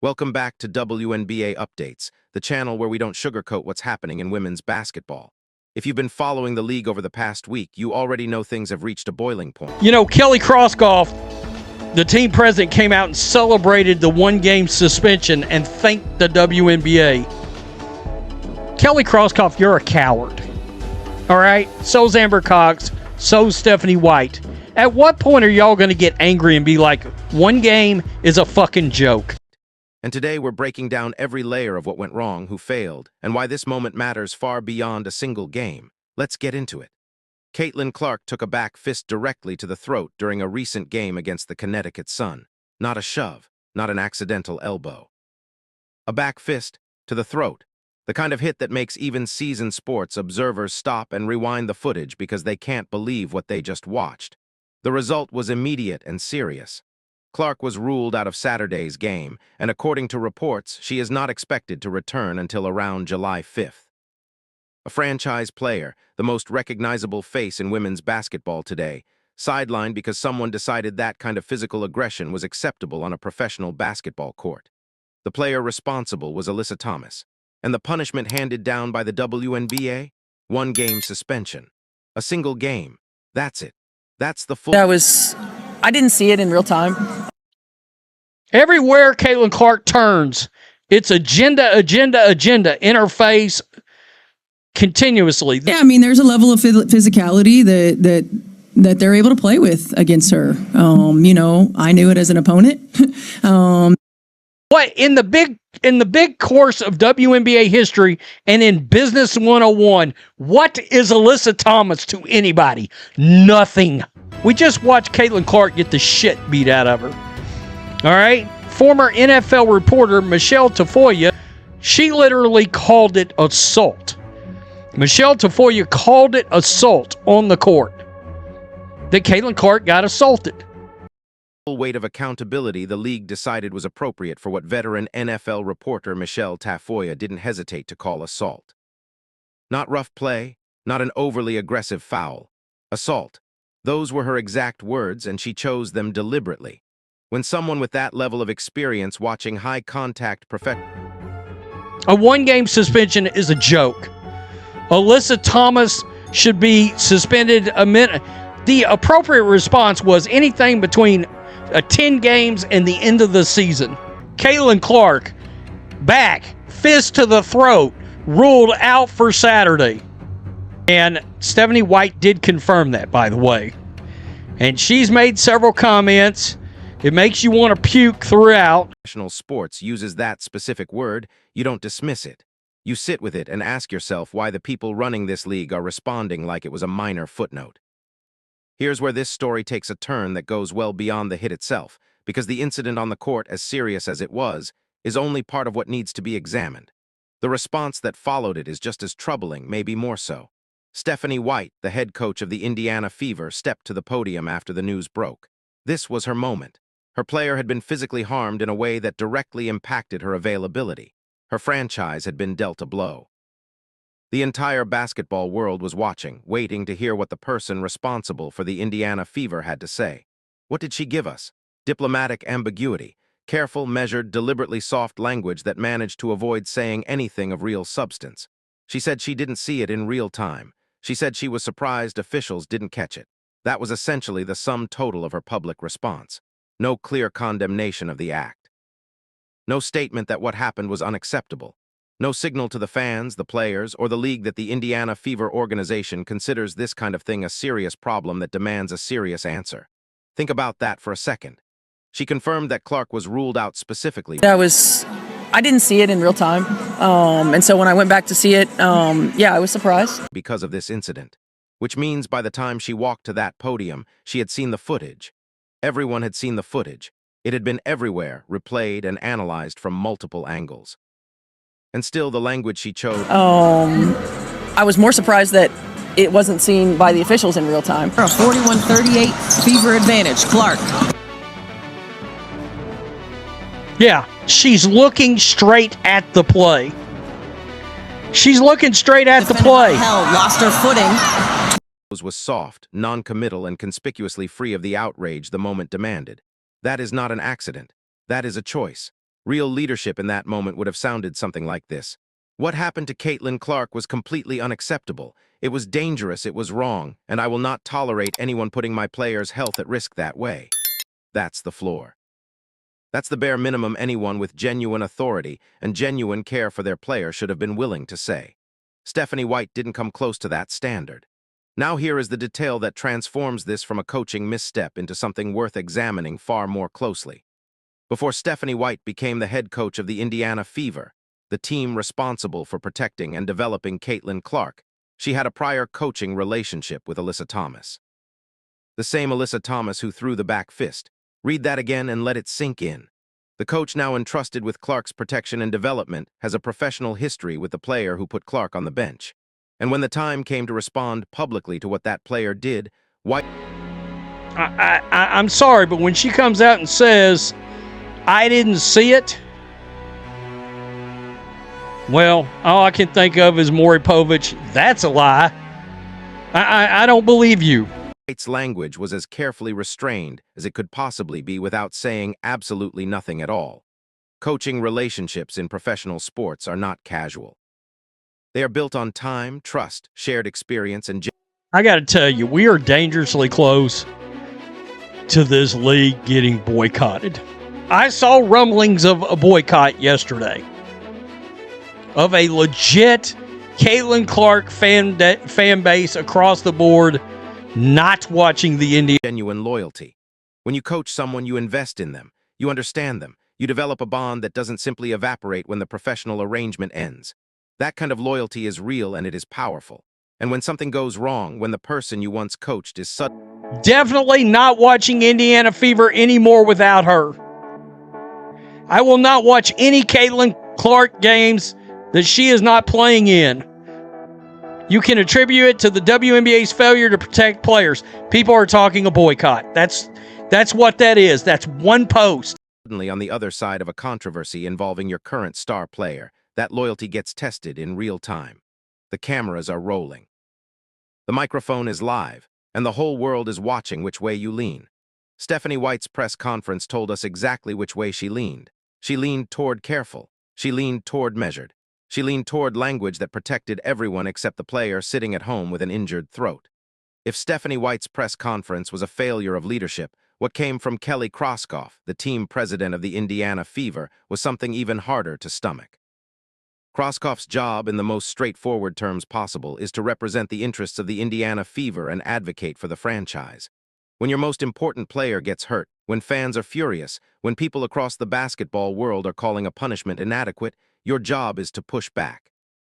Welcome back to WNBA Updates, the channel where we don't sugarcoat what's happening in women's basketball. If you've been following the league over the past week, you already know things have reached a boiling point. You know, Kelly Croskoff, the team president, came out and celebrated the one-game suspension and thanked the WNBA. Kelly Croskoff, you're a coward. All right? So's Amber Cox. So's Stephanie White. At what point are y'all going to get angry and be like, one game is a fucking joke? And today we're breaking down every layer of what went wrong, who failed, and why this moment matters far beyond a single game. Let's get into it. Caitlin Clark took a back fist directly to the throat during a recent game against the Connecticut Sun. Not a shove, not an accidental elbow. A back fist to the throat, the kind of hit that makes even seasoned sports observers stop and rewind the footage because they can't believe what they just watched. The result was immediate and serious. Clark was ruled out of Saturday's game, and according to reports, she is not expected to return until around July 5th. A franchise player, the most recognizable face in women's basketball today, sidelined because someone decided that kind of physical aggression was acceptable on a professional basketball court. The player responsible was Alyssa Thomas, and the punishment handed down by the WNBA? One-game suspension. A single game. That's it. That's the full... I didn't see it in real time. Everywhere Caitlin Clark turns, it's agenda in her face continuously. Yeah, I mean, there's a level of physicality that they're able to play with against her. You know, I knew it as an opponent. What in the big course of WNBA history and in Business 101, what is Alyssa Thomas to anybody? Nothing. We just watched Caitlin Clark get the shit beat out of her. All right? Former NFL reporter Michelle Tafoya, she literally called it assault. Michelle Tafoya called it assault on the court. That Caitlin Clark got assaulted. The weight of accountability the league decided was appropriate for what veteran NFL reporter Michelle Tafoya didn't hesitate to call assault. Not rough play, not an overly aggressive foul. Assault. Those were her exact words, and she chose them deliberately. When someone with that level of experience watching high-contact A one-game suspension is a joke. Alyssa Thomas should be suspended a minute. The appropriate response was anything between 10 games and the end of the season. Caitlin Clark, back, fist to the throat, ruled out for Saturday. And Stephanie White did confirm that, by the way. And she's made several comments. It makes you want to puke throughout. Professional sports uses that specific word. You don't dismiss it. You sit with it and ask yourself why the people running this league are responding like it was a minor footnote. Here's where this story takes a turn that goes well beyond the hit itself, because the incident on the court, as serious as it was, is only part of what needs to be examined. The response that followed it is just as troubling, maybe more so. Stephanie White, the head coach of the Indiana Fever, stepped to the podium after the news broke. This was her moment. Her player had been physically harmed in a way that directly impacted her availability. Her franchise had been dealt a blow. The entire basketball world was watching, waiting to hear what the person responsible for the Indiana Fever had to say. What did she give us? Diplomatic ambiguity, careful, measured, deliberately soft language that managed to avoid saying anything of real substance. She said she didn't see it in real time. She said she was surprised officials didn't catch it. That was essentially the sum total of her public response. No clear condemnation of the act. No statement that what happened was unacceptable. No signal to the fans, the players, or the league that the Indiana Fever organization considers this kind of thing a serious problem that demands a serious answer. Think about that for a second. She confirmed that Clark was ruled out specifically. I didn't see it in real time. And so when I went back to see it, yeah, I was surprised. Because of this incident. Which means by the time she walked to that podium, she had seen the footage. Everyone had seen the footage. It had been everywhere, replayed and analyzed from multiple angles. And still, the language she chose... I was more surprised that it wasn't seen by the officials in real time. A 41-38 Fever advantage, Clark. Yeah, she's looking straight at the play. She's looking straight at the play. Hell, lost her footing. Was soft, non-committal, and conspicuously free of the outrage the moment demanded. That is not an accident. That is a choice. Real leadership in that moment would have sounded something like this. What happened to Caitlin Clark was completely unacceptable. It was dangerous, it was wrong, and I will not tolerate anyone putting my players' health at risk that way. That's the floor. That's the bare minimum anyone with genuine authority and genuine care for their player should have been willing to say. Stephanie White didn't come close to that standard. Now here is the detail that transforms this from a coaching misstep into something worth examining far more closely. Before Stephanie White became the head coach of the Indiana Fever, the team responsible for protecting and developing Caitlin Clark, she had a prior coaching relationship with Alyssa Thomas. The same Alyssa Thomas who threw the back fist. Read that again and let it sink in. The coach now entrusted with Clark's protection and development has a professional history with the player who put Clark on the bench. And when the time came to respond publicly to what that player did, White... I'm sorry, but when she comes out and says, I didn't see it, well, all I can think of is Maury Povich. That's a lie. I don't believe you. White's language was as carefully restrained as it could possibly be without saying absolutely nothing at all. Coaching relationships in professional sports are not casual. They are built on time, trust, shared experience, and... I got to tell you, we are dangerously close to this league getting boycotted. I saw rumblings of a boycott yesterday of a legit Caitlin Clark fan base across the board not watching the Indiana. Genuine loyalty. When you coach someone, you invest in them. You understand them. You develop a bond that doesn't simply evaporate when the professional arrangement ends. That kind of loyalty is real and it is powerful. And when something goes wrong, when the person you once coached is definitely not watching Indiana Fever anymore without her. I will not watch any Caitlin Clark games that she is not playing in. You can attribute it to the WNBA's failure to protect players. People are talking a boycott. That's what that is. That's one post. Suddenly on the other side of a controversy involving your current star player, that loyalty gets tested in real time. The cameras are rolling. The microphone is live, and the whole world is watching which way you lean. Stephanie White's press conference told us exactly which way she leaned. She leaned toward careful. She leaned toward measured. She leaned toward language that protected everyone except the player sitting at home with an injured throat. If Stephanie White's press conference was a failure of leadership, what came from Kelly Croskoff, the team president of the Indiana Fever, was something even harder to stomach. Kroskoff's job, in the most straightforward terms possible, is to represent the interests of the Indiana Fever and advocate for the franchise. When your most important player gets hurt, when fans are furious, when people across the basketball world are calling a punishment inadequate, your job is to push back.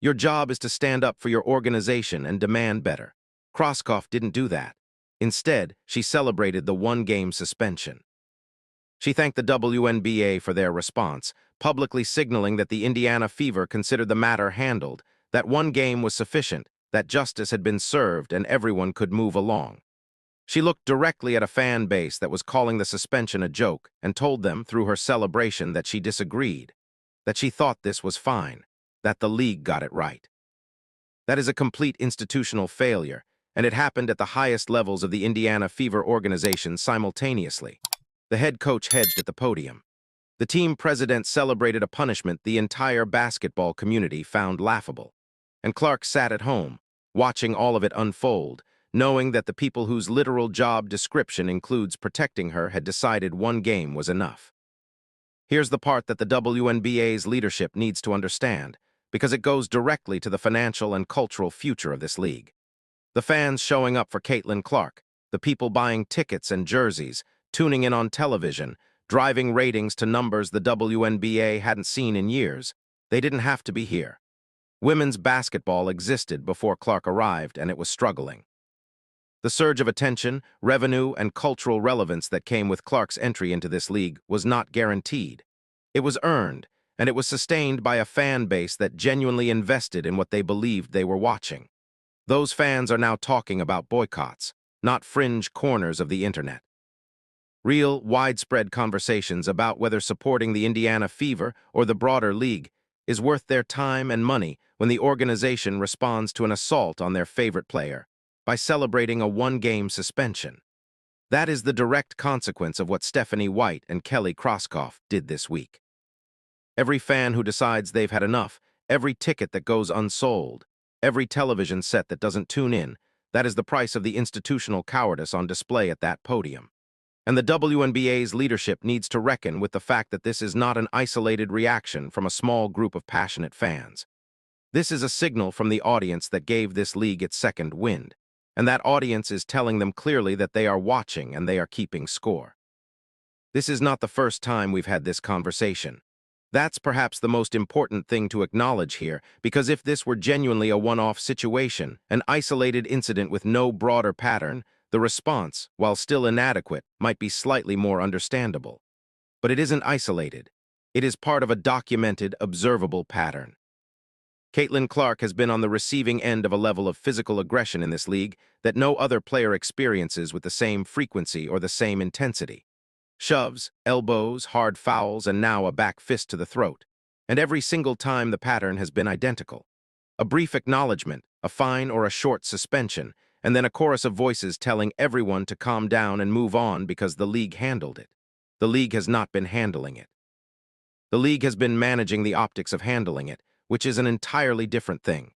Your job is to stand up for your organization and demand better. Kroskoff didn't do that. Instead, she celebrated the one-game suspension. She thanked the WNBA for their response, publicly signaling that the Indiana Fever considered the matter handled, that one game was sufficient, that justice had been served and everyone could move along. She looked directly at a fan base that was calling the suspension a joke and told them through her celebration that she disagreed, that she thought this was fine, that the league got it right. That is a complete institutional failure, and it happened at the highest levels of the Indiana Fever organization simultaneously. The head coach hedged at the podium. The team president celebrated a punishment the entire basketball community found laughable. And Clark sat at home, watching all of it unfold, knowing that the people whose literal job description includes protecting her had decided one game was enough. Here's the part that the WNBA's leadership needs to understand, because it goes directly to the financial and cultural future of this league. The fans showing up for Caitlin Clark, the people buying tickets and jerseys, tuning in on television, driving ratings to numbers the WNBA hadn't seen in years. They didn't have to be here. Women's basketball existed before Clark arrived, and it was struggling. The surge of attention, revenue, and cultural relevance that came with Clark's entry into this league was not guaranteed. It was earned, and it was sustained by a fan base that genuinely invested in what they believed they were watching. Those fans are now talking about boycotts, not fringe corners of the internet. Real, widespread conversations about whether supporting the Indiana Fever or the broader league is worth their time and money when the organization responds to an assault on their favorite player by celebrating a one-game suspension. That is the direct consequence of what Stephanie White and Kelly Croskoff did this week. every fan who decides they've had enough, every ticket that goes unsold, every television set that doesn't tune in, that is the price of the institutional cowardice on display at that podium. And the WNBA's leadership needs to reckon with the fact that this is not an isolated reaction from a small group of passionate fans. This is a signal from the audience that gave this league its second wind, and that audience is telling them clearly that they are watching and they are keeping score. This is not the first time we've had this conversation. That's perhaps the most important thing to acknowledge here, because if this were genuinely a one-off situation, an isolated incident with no broader pattern, the response, while still inadequate, might be slightly more understandable. But it isn't isolated. It is part of a documented, observable pattern. Caitlin Clark has been on the receiving end of a level of physical aggression in this league that no other player experiences with the same frequency or the same intensity. Shoves, elbows, hard fouls, and now a back fist to the throat. And every single time the pattern has been identical. A brief acknowledgement, a fine or a short suspension, and then a chorus of voices telling everyone to calm down and move on because the league handled it. The league has not been handling it. The league has been managing the optics of handling it, which is an entirely different thing.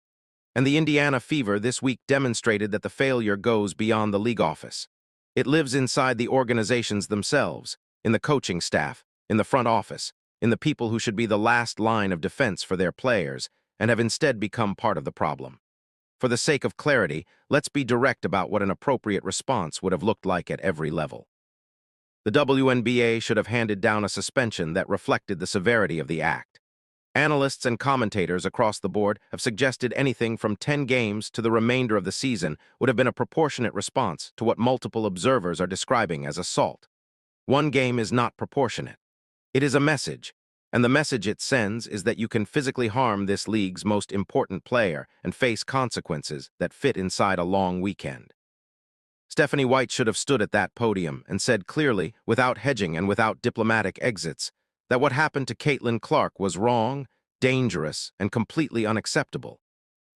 And the Indiana Fever this week demonstrated that the failure goes beyond the league office. It lives inside the organizations themselves, in the coaching staff, in the front office, in the people who should be the last line of defense for their players, and have instead become part of the problem. For the sake of clarity, let's be direct about what an appropriate response would have looked like at every level. The WNBA should have handed down a suspension that reflected the severity of the act. Analysts and commentators across the board have suggested anything from 10 games to the remainder of the season would have been a proportionate response to what multiple observers are describing as assault. One game is not proportionate. It is a message, and the message it sends is that you can physically harm this league's most important player and face consequences that fit inside a long weekend. Stephanie White should have stood at that podium and said clearly, without hedging and without diplomatic exits, that what happened to Caitlin Clark was wrong, dangerous, and completely unacceptable.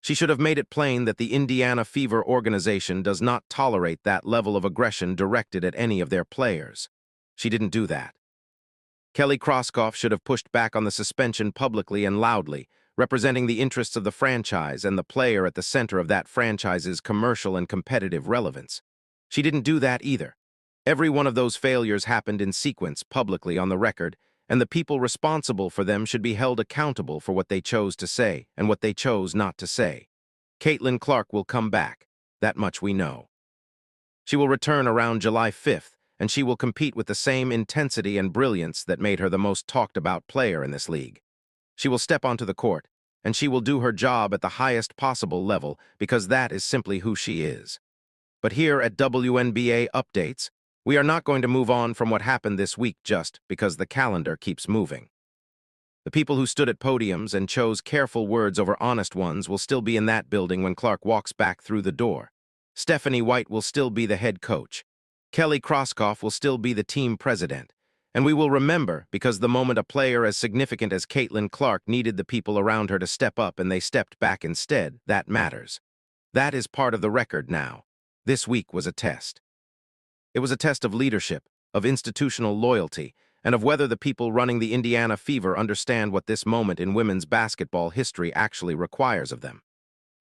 She should have made it plain that the Indiana Fever organization does not tolerate that level of aggression directed at any of their players. She didn't do that. Kelly Croskoff should have pushed back on the suspension publicly and loudly, representing the interests of the franchise and the player at the center of that franchise's commercial and competitive relevance. She didn't do that either. Every one of those failures happened in sequence, publicly on the record, and the people responsible for them should be held accountable for what they chose to say and what they chose not to say. Caitlin Clark will come back. That much we know. She will return around July 5th, and she will compete with the same intensity and brilliance that made her the most talked-about player in this league. She will step onto the court, and she will do her job at the highest possible level because that is simply who she is. But here at WNBA Updates, we are not going to move on from what happened this week just because the calendar keeps moving. The people who stood at podiums and chose careful words over honest ones will still be in that building when Clark walks back through the door. Stephanie White will still be the head coach. Kelly Croskoff will still be the team president. And we will remember because the moment a player as significant as Caitlin Clark needed the people around her to step up and they stepped back instead, that matters. That is part of the record now. This week was a test. It was a test of leadership, of institutional loyalty, and of whether the people running the Indiana Fever understand what this moment in women's basketball history actually requires of them.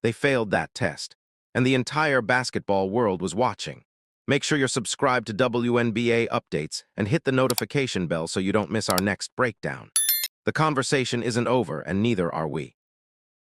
They failed that test, and the entire basketball world was watching. Make sure you're subscribed to WNBA Updates and hit the notification bell so you don't miss our next breakdown. The conversation isn't over, and neither are we.